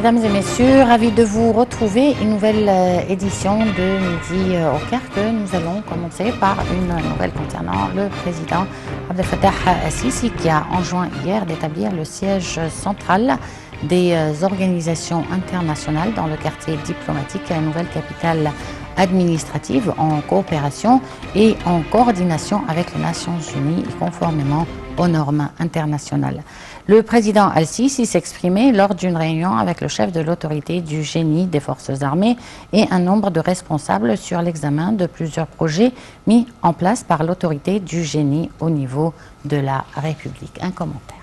Mesdames et messieurs, ravi de vous retrouver. Une nouvelle édition de Midi au Caire que nous allons commencer par une nouvelle concernant le président Abdel Fattah el-Sisi qui a enjoint hier d'établir le siège central des organisations internationales dans le quartier diplomatique à la nouvelle capitale administrative en coopération et en coordination avec les Nations Unies conformément aux normes internationales. Le président al-Sisi s'exprimait lors d'une réunion avec le chef de l'autorité du génie des forces armées et un nombre de responsables sur l'examen de plusieurs projets mis en place par l'autorité du génie au niveau de la République. Un commentaire.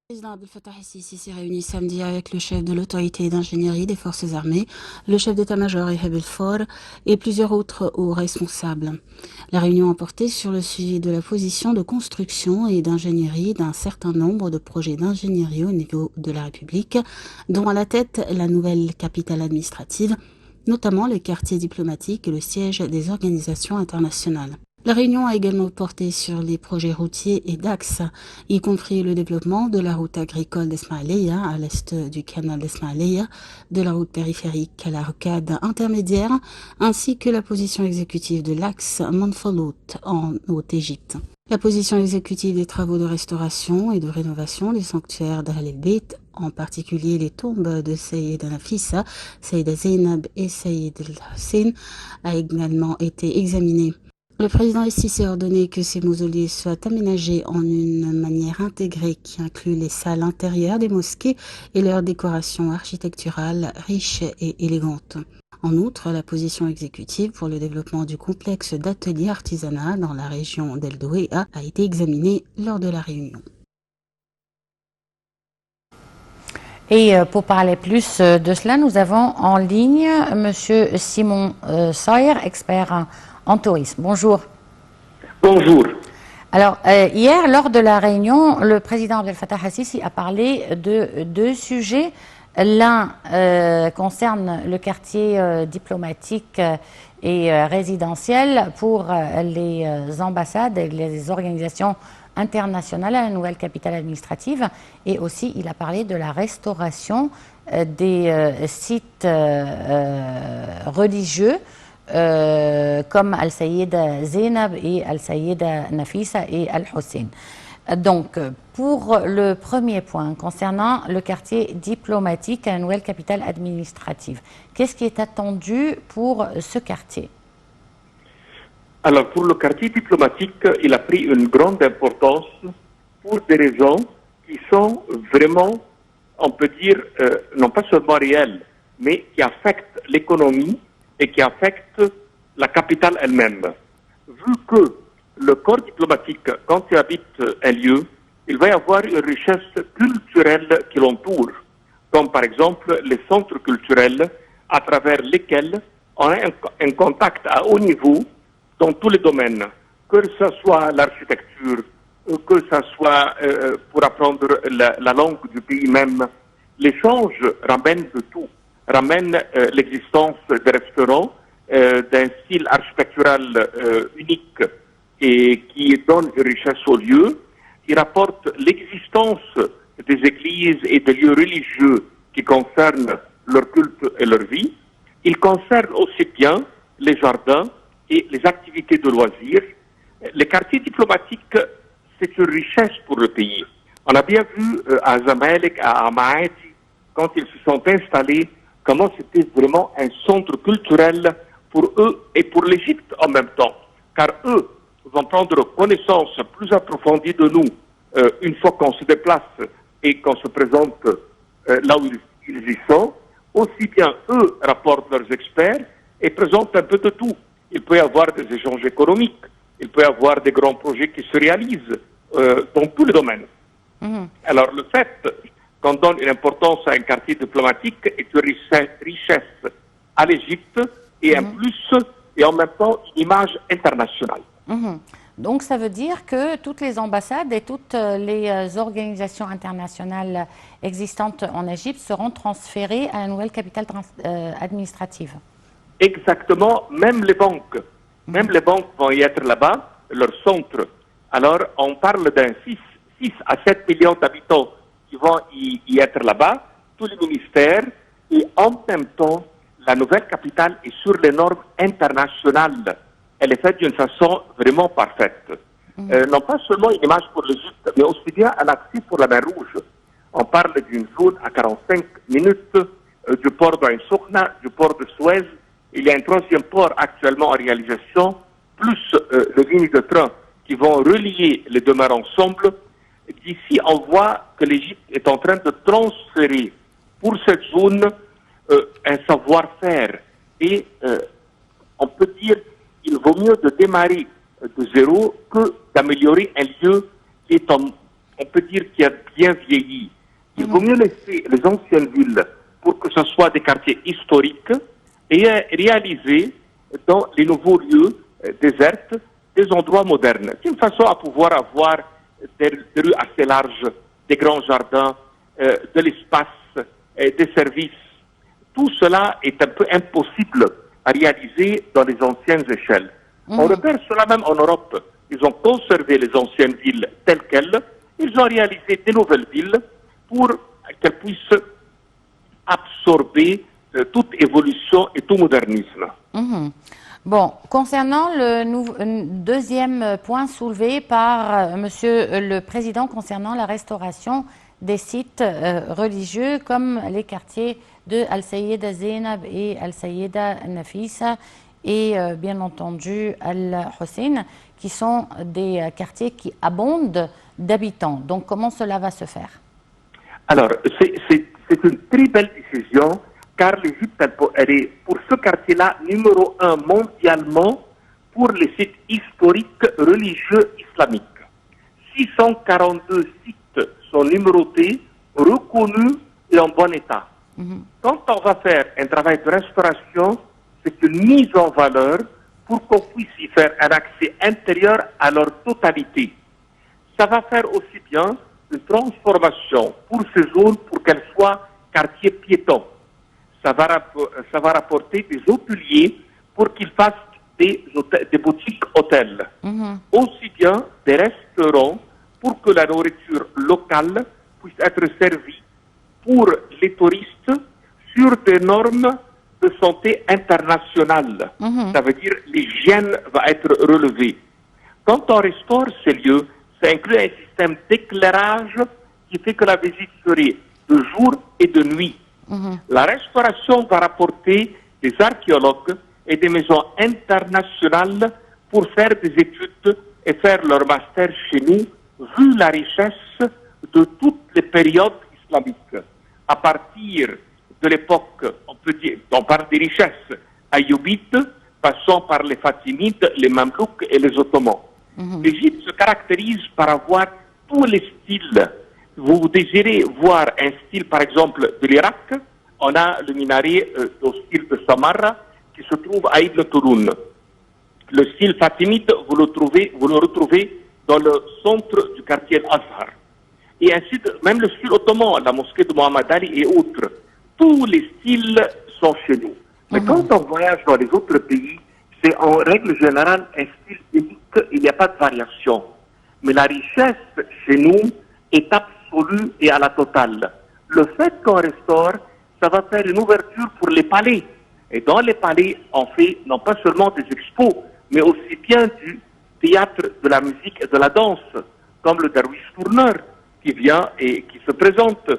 Le président Abdel Fattah el-Sisi s'est réuni samedi avec le chef de l'autorité d'ingénierie des forces armées, le chef d'état-major Ihab el-Faur et plusieurs autres hauts responsables. La réunion a porté sur le suivi de la position de construction et d'ingénierie d'un certain nombre de projets d'ingénierie au niveau de la République, dont à la tête la nouvelle capitale administrative, notamment le quartier diplomatique et le siège des organisations internationales. La réunion a également porté sur les projets routiers et d'axes, y compris le développement de la route agricole d'Esmaïlia à l'est du canal d'Esmaïlia, de la route périphérique à la rocade intermédiaire, ainsi que la position exécutive de l'axe Manfalout en Haute-Égypte. La position exécutive des travaux de restauration et de rénovation des sanctuaires d'Ahl el-Bayt, en particulier les tombes de Sayyida Nafissa, Sayyida Zainab et Sayyid al-Hussein, a également été examinée. Le président el-Sisi a ordonné que ces mausolées soient aménagés en une manière intégrée qui inclut les salles intérieures des mosquées et leur décoration architecturale riche et élégante. En outre, la position exécutive pour le développement du complexe d'ateliers artisanat dans la région d'El Douéa a été examinée lors de la réunion. Et pour parler plus de cela, nous avons en ligne M. Simon Sawyer, expert en tourisme. Bonjour. Bonjour. Alors, hier, lors de la réunion, le président Abdel Fattah el-Sisi a parlé de deux sujets. L'un concerne le quartier diplomatique et résidentiel pour les ambassades et les organisations internationales à la nouvelle capitale administrative. Et aussi, il a parlé de la restauration des sites religieux comme Al-Sayyida Zainab et Al-Sayyida Nafissa et Al-Hussein. Donc, pour le premier point, concernant le quartier diplomatique à la nouvelle capitale administrative, qu'est-ce qui est attendu pour ce quartier? Alors, pour le quartier diplomatique, il a pris une grande importance pour des raisons qui sont vraiment, on peut dire, non pas seulement réelles, mais qui affectent l'économie et qui affecte la capitale elle-même. Vu que le corps diplomatique, quand il habite un lieu, il va y avoir une richesse culturelle qui l'entoure, comme par exemple les centres culturels à travers lesquels on a un contact à haut niveau dans tous les domaines, que ce soit l'architecture, que ce soit pour apprendre la langue du pays même. L'échange ramène de tout. Ramène l'existence des restaurants, d'un style architectural unique et qui donne une richesse au lieu. Il rapporte l'existence des églises et des lieux religieux qui concernent leur culte et leur vie. Il concerne aussi bien les jardins et les activités de loisirs. Les quartiers diplomatiques, c'est une richesse pour le pays. On a bien vu à Zamalek, à Amaati, quand ils se sont installés, comment c'était vraiment un centre culturel pour eux et pour l'Égypte en même temps. Car eux vont prendre connaissance plus approfondie de nous une fois qu'on se déplace et qu'on se présente là où ils y sont. Aussi bien eux rapportent leurs experts et présentent un peu de tout. Il peut y avoir des échanges économiques, il peut y avoir des grands projets qui se réalisent dans tous les domaines. Alors le fait qu'on donne une importance à un quartier diplomatique est une richesse à l'Égypte et un plus et en même temps une image internationale. Donc ça veut dire que toutes les ambassades et toutes les organisations internationales existantes en Égypte seront transférées à la nouvelle capitale administrative. Exactement, même les banques. Même les banques vont y être là-bas, leur centre. Alors on parle d'un 6 à 7 millions d'habitants qui vont y être là-bas, tous les ministères, et en même temps, la nouvelle capitale est sur les normes internationales. Elle est faite d'une façon vraiment parfaite. Non pas seulement une image pour l'Égypte, mais aussi bien un accès pour la mer Rouge. On parle d'une zone à 45 minutes du port d'Ain Sokhna, du port de Suez. Il y a un troisième port actuellement en réalisation, plus les lignes de train qui vont relier les deux mers ensemble. D'ici, on voit que l'Égypte est en train de transférer pour cette zone un savoir-faire. Et on peut dire qu'il vaut mieux de démarrer de zéro que d'améliorer un lieu qui est, on peut dire, qui a bien vieilli. Il vaut mieux laisser les anciennes villes pour que ce soit des quartiers historiques et réaliser dans les nouveaux lieux déserts des endroits modernes. C'est une façon à pouvoir avoir des rues assez larges, des grands jardins, de l'espace, des services. Tout cela est un peu impossible à réaliser dans les anciennes échelles. On repère cela même en Europe. Ils ont conservé les anciennes villes telles quelles. Ils ont réalisé des nouvelles villes pour qu'elles puissent absorber toute évolution et tout modernisme. Bon, concernant le deuxième point soulevé par Monsieur le Président concernant la restauration des sites religieux comme les quartiers de Al-Sayyida Zainab et Al-Sayyida Nafisa et bien entendu Al-Hussein, qui sont des quartiers qui abondent d'habitants. Donc comment cela va se faire? Alors, c'est une très belle décision, car l'Égypte, elle est pour ce quartier-là numéro 1 mondialement pour les sites historiques religieux islamiques. 642 sites sont numérotés, reconnus et en bon état. Quand on va faire un travail de restauration, c'est une mise en valeur pour qu'on puisse y faire un accès intérieur à leur totalité. Ça va faire aussi bien une transformation pour ces zones pour qu'elles soient quartiers piétons. Ça va rapporter des hôteliers pour qu'ils fassent des boutiques hôtels. Aussi bien des restaurants pour que la nourriture locale puisse être servie pour les touristes sur des normes de santé internationale. Ça veut dire l'hygiène va être relevée. Quand on restaure ces lieux, ça inclut un système d'éclairage qui fait que la visite serait de jour et de nuit. La restauration va rapporter des archéologues et des maisons internationales pour faire des études et faire leur master chez nous, vu la richesse de toutes les périodes islamiques. À partir de l'époque, on parle des richesses ayyubites, passant par les Fatimides, les Mamelouks et les Ottomans. L'Égypte se caractérise par avoir tous les styles. Vous désirez voir un style, par exemple, de l'Irak, on a le minaret au style de Samarra qui se trouve à Ibn Touloun. Le style fatimide, vous le retrouvez dans le centre du quartier Al-Azhar. Et ainsi, même le style ottoman, la mosquée de Mohamed Ali et autres, tous les styles sont chez nous. Mais quand on voyage dans les autres pays, c'est en règle générale un style unique, il n'y a pas de variation. Mais la richesse chez nous est absolue et à la totale. Le fait qu'on restaure, ça va faire une ouverture pour les palais. Et dans les palais, on fait non pas seulement des expos, mais aussi bien du théâtre, de la musique et de la danse, comme le Darwish Tourneur qui vient et qui se présente,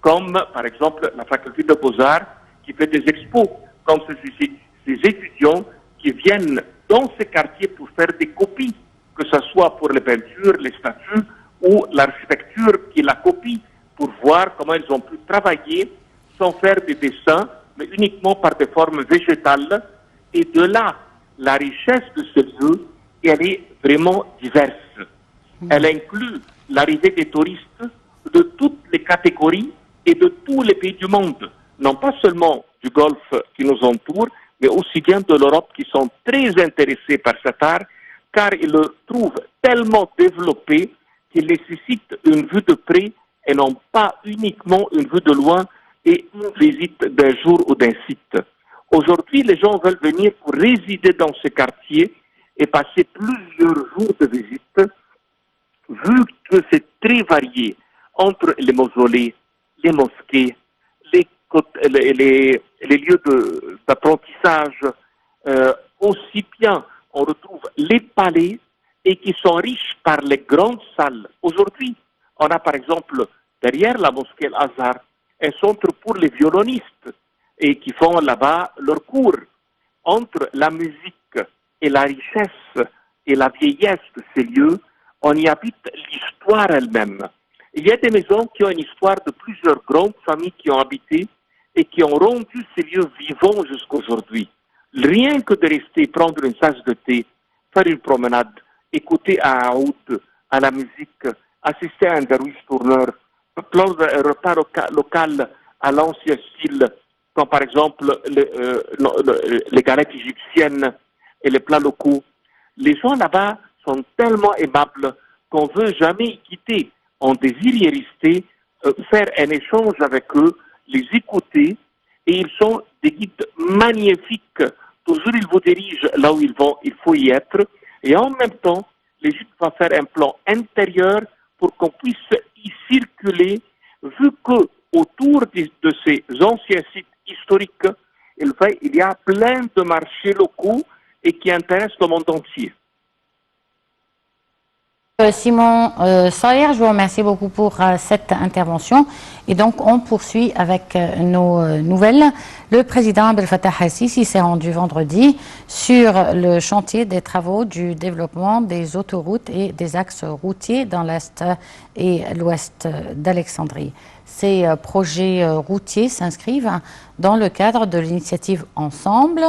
comme par exemple la faculté de Beaux-Arts qui fait des expos, comme ces étudiants qui viennent dans ces quartiers pour faire des copies, que ce soit pour les peintures, les statues ou l'architecture qui la copie, pour voir comment ils ont pu travailler sans faire des dessins, mais uniquement par des formes végétales. Et de là, la richesse de ce lieu, elle est vraiment diverse. Elle inclut l'arrivée des touristes de toutes les catégories et de tous les pays du monde, non pas seulement du Golfe qui nous entoure, mais aussi bien de l'Europe qui sont très intéressés par cet art, car ils le trouvent tellement développé qu'il nécessite une vue de près et non pas uniquement une vue de loin et une visite d'un jour ou d'un site. Aujourd'hui, les gens veulent venir pour résider dans ces quartiers et passer plusieurs jours de visite, vu que c'est très varié entre les mausolées, les mosquées, les lieux d'apprentissage, aussi bien on retrouve les palais et qui sont riches par les grandes salles. Aujourd'hui, on a par exemple derrière la mosquée Al-Azhar un centre pour les violonistes et qui font là-bas leurs cours. Entre la musique et la richesse et la vieillesse de ces lieux, on y habite l'histoire elle-même. Il y a des maisons qui ont une histoire de plusieurs grandes familles qui ont habité et qui ont rendu ces lieux vivants jusqu'à aujourd'hui. Rien que de rester, prendre une tasse de thé, faire une promenade, écouter à oud, à la musique, assister à un derviche tourneur, prendre un repas local à l'ancien style, comme par exemple les galettes égyptiennes et les plats locaux. Les gens là-bas sont tellement aimables qu'on ne veut jamais y quitter. On désire y rester, faire un échange avec eux, les écouter, et ils sont des guides magnifiques. Toujours ils vous dirigent là où ils vont, il faut y être. Et en même temps, l'Égypte va faire un plan intérieur pour qu'on puisse y circuler, vu que autour de ces anciens sites historiques, il y a plein de marchés locaux et qui intéressent le monde entier. Simon Sayer, je vous remercie beaucoup pour cette intervention. Et donc, on poursuit avec nos nouvelles. Le président Abdel Fattah el-Sisi s'est rendu vendredi sur le chantier des travaux du développement des autoroutes et des axes routiers dans l'Est et l'Ouest d'Alexandrie. Ces projets routiers s'inscrivent dans le cadre de l'initiative Ensemble.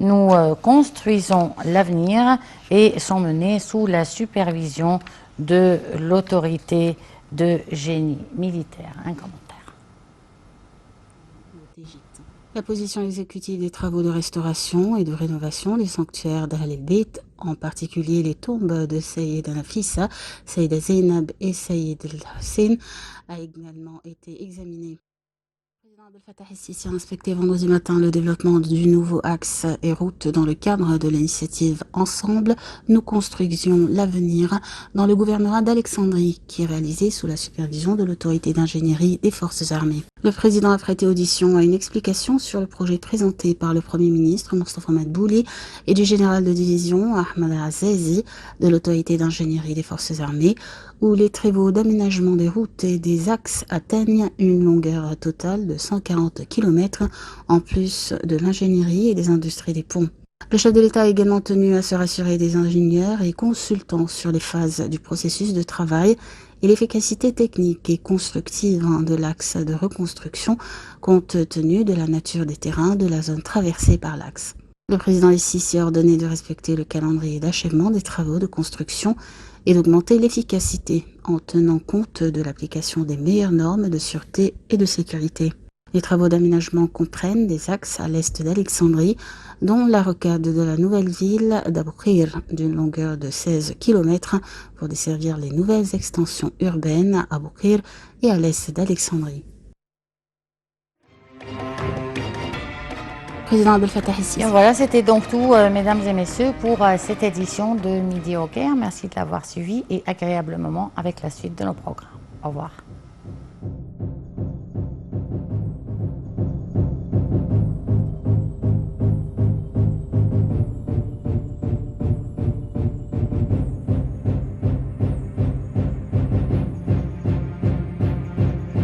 Nous construisons l'avenir et sont menés sous la supervision de l'autorité de génie militaire. Un commentaire. La position exécutive des travaux de restauration et de rénovation des sanctuaires d'Ahl el-Bayt, en particulier les tombes de Sayyid Nafissa, Sayyid Zainab et Sayyid al-Hussein, a également été examinée. Le président Abdel Fattah el-Sisi a inspecté vendredi matin le développement du nouveau axe et route dans le cadre de l'initiative Ensemble, nous construisions l'avenir dans le gouvernorat d'Alexandrie, qui est réalisé sous la supervision de l'autorité d'ingénierie des forces armées. Le président a prêté audition à une explication sur le projet présenté par le Premier ministre Mostafa Madbouli et du général de division Ahmed Azazi de l'autorité d'ingénierie des forces armées, où les travaux d'aménagement des routes et des axes atteignent une longueur totale de 140 km, en plus de l'ingénierie et des industries des ponts. Le chef de l'État a également tenu à se rassurer des ingénieurs et consultants sur les phases du processus de travail et l'efficacité technique et constructive de l'axe de reconstruction, compte tenu de la nature des terrains de la zone traversée par l'axe. Le président el-Sisi a ordonné de respecter le calendrier d'achèvement des travaux de construction et d'augmenter l'efficacité en tenant compte de l'application des meilleures normes de sûreté et de sécurité. Les travaux d'aménagement comprennent des axes à l'est d'Alexandrie, dont la rocade de la nouvelle ville d'Abou Qir, d'une longueur de 16 km, pour desservir les nouvelles extensions urbaines à Abou Qir et à l'est d'Alexandrie. Président Abdel Fattah el-Sisi. Voilà, c'était donc tout, mesdames et messieurs, pour cette édition de Midi au Caire. Merci de l'avoir suivi et agréable moment avec la suite de nos programmes. Au revoir.